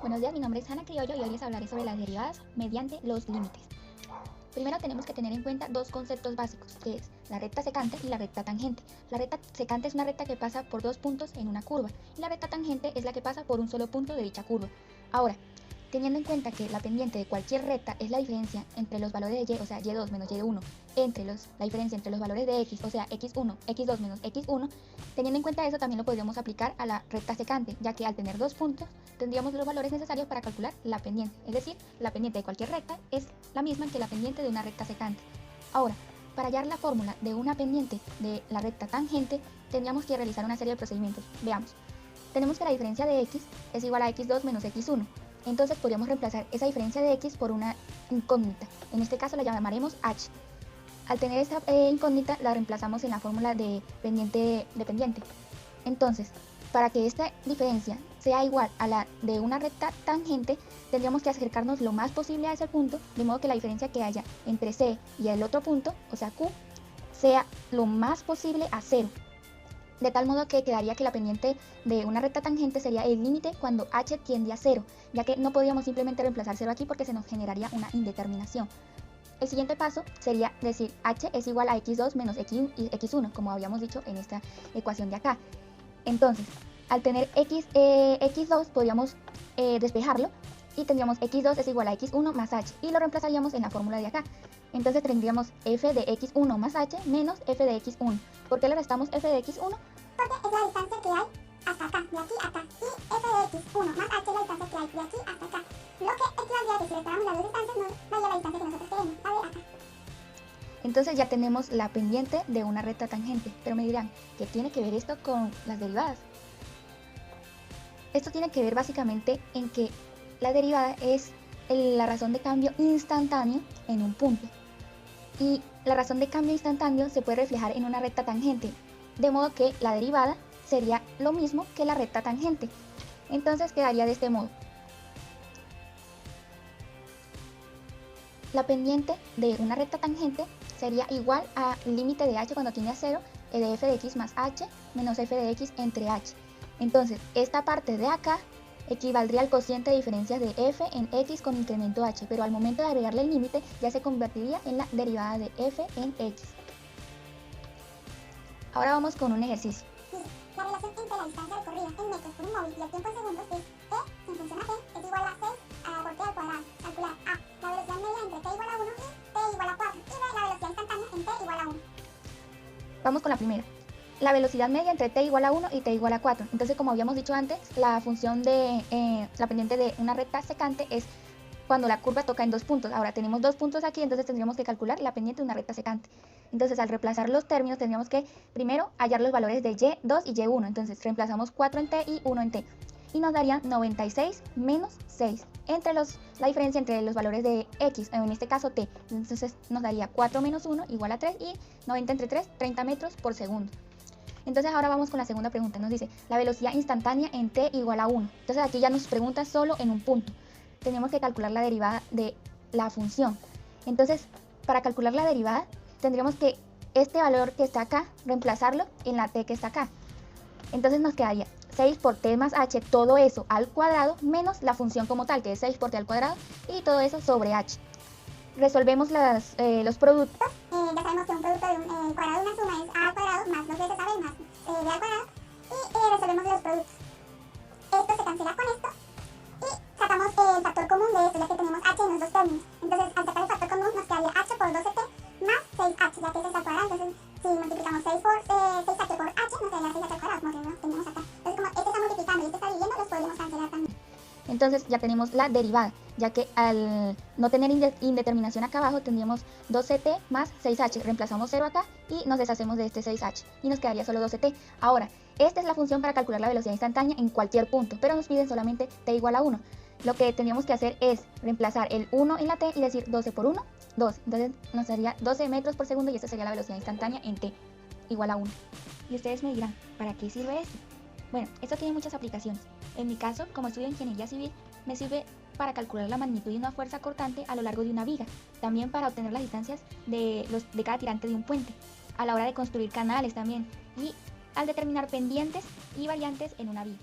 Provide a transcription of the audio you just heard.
Buenos días, mi nombre es Ana Criollo y hoy les hablaré sobre las derivadas mediante los límites. Primero tenemos que tener en cuenta dos conceptos básicos, que es la recta secante y la recta tangente. La recta secante es una recta que pasa por dos puntos en una curva y la recta tangente es la que pasa por un solo punto de dicha curva. Ahora, teniendo en cuenta que la pendiente de cualquier recta es la diferencia entre los valores de y, o sea, y2 menos y1, la diferencia entre los valores de x, o sea, x1, x2 menos x1, teniendo en cuenta eso también lo podríamos aplicar a la recta secante, ya que al tener dos puntos tendríamos los valores necesarios para calcular la pendiente, es decir, la pendiente de cualquier recta es la misma que la pendiente de una recta secante. Ahora, para hallar la fórmula de una pendiente de la recta tangente, tendríamos que realizar una serie de procedimientos. Veamos. Tenemos que la diferencia de x es igual a x2 menos x1. Entonces podríamos reemplazar esa diferencia de x por una incógnita. En este caso la llamaremos h. Al tener esta incógnita la reemplazamos en la fórmula de pendiente. Entonces, para que esta diferencia sea igual a la de una recta tangente, tendríamos que acercarnos lo más posible a ese punto, de modo que la diferencia que haya entre C y el otro punto, o sea Q, sea lo más posible a cero. De tal modo que quedaría que la pendiente de una recta tangente sería el límite cuando h tiende a 0, ya que no podríamos simplemente reemplazar 0 aquí porque se nos generaría una indeterminación. El siguiente paso sería decir h es igual a x2 menos x1, como habíamos dicho en esta ecuación de acá. Entonces, al tener x2 podríamos despejarlo y tendríamos x2 es igual a x1 más h y lo reemplazaríamos en la fórmula de acá. Entonces tendríamos f de x1 más h menos f de x1. ¿Por qué le restamos f de x1? Porque es la distancia que hay hasta acá, de aquí a acá. Y f de x1 más h es la distancia que hay de aquí hasta acá. Lo que equivaldría que si restáramos las dos distancias nos daría la distancia que nosotros queremos, la de acá. Entonces ya tenemos la pendiente de una recta tangente. Pero me dirán, ¿qué tiene que ver esto con las derivadas? Esto tiene que ver básicamente en que la derivada es la razón de cambio instantáneo en un punto. Y la razón de cambio instantáneo se puede reflejar en una recta tangente, de modo que la derivada sería lo mismo que la recta tangente. Entonces quedaría de este modo. La pendiente de una recta tangente sería igual al límite de h cuando tiende a 0, de f de x más h menos f de x entre h. Entonces, esta parte de acá equivaldría al cociente de diferencias de f en x con incremento h, pero al momento de agregarle el límite ya se convertiría en la derivada de f en x. Ahora vamos con un ejercicio. La relación entre la distancia recorrida en metros por un móvil y el tiempo en segundos es t en función a t es igual a 6 por t al cuadrado. Calcular a la velocidad media entre t igual a 1 y t igual a 4 y la velocidad instantánea en t igual a 1. Vamos con la primera. La velocidad media entre t igual a 1 y t igual a 4. Entonces, como habíamos dicho antes, la función de la pendiente de una recta secante es cuando la curva toca en dos puntos. Ahora tenemos dos puntos aquí, entonces tendríamos que calcular la pendiente de una recta secante. Entonces, al reemplazar los términos, tendríamos que primero hallar los valores de y2 y y1. Entonces, reemplazamos 4 en t y 1 en t. Y nos daría 96 menos 6. La diferencia entre los valores de x, en este caso t. Entonces, nos daría 4 menos 1 igual a 3 y 90 entre 3, 30 metros por segundo. Entonces ahora vamos con la segunda pregunta. Nos dice la velocidad instantánea en t igual a 1. Entonces aquí ya nos pregunta solo en un punto. Tenemos que calcular la derivada de la función. Entonces, para calcular la derivada, tendríamos que este valor que está acá, reemplazarlo en la t que está acá. Entonces nos quedaría 6 por t más h, todo eso al cuadrado, menos la función como tal, que es 6 por t al cuadrado, y todo eso sobre h. Resolvemos los productos. Ya sabemos que un producto de un cuadrado de una suma es a al cuadrado más 2 veces ab más b al cuadrado. Y resolvemos los productos. Esto se cancela con esto. Y sacamos el factor común de esto, ya que tenemos h en los dos términos. Entonces, al sacar el factor común nos quedaría h por 12t más 6h, ya que es 6 al cuadrado. Entonces, si multiplicamos 6h por h, nos daría 6h al cuadrado, como lo teníamos acá. Entonces, como este está multiplicando y este está dividiendo, los podríamos cancelar también. Entonces ya tenemos la derivada, ya que al no tener indeterminación acá abajo tendríamos 12t más 6h, reemplazamos 0 acá y nos deshacemos de este 6h y nos quedaría solo 12t. Ahora, esta es la función para calcular la velocidad instantánea en cualquier punto, pero nos piden solamente t igual a 1. Lo que tendríamos que hacer es reemplazar el 1 en la t y decir 12 por 1, 2. Entonces nos daría 12 metros por segundo y esta sería la velocidad instantánea en t igual a 1. Y ustedes me dirán, ¿para qué sirve esto? Bueno, esto tiene muchas aplicaciones. En mi caso, como estudio ingeniería civil, me sirve para calcular la magnitud de una fuerza cortante a lo largo de una viga, también para obtener las distancias de cada tirante de un puente, a la hora de construir canales también, y al determinar pendientes y variantes en una viga.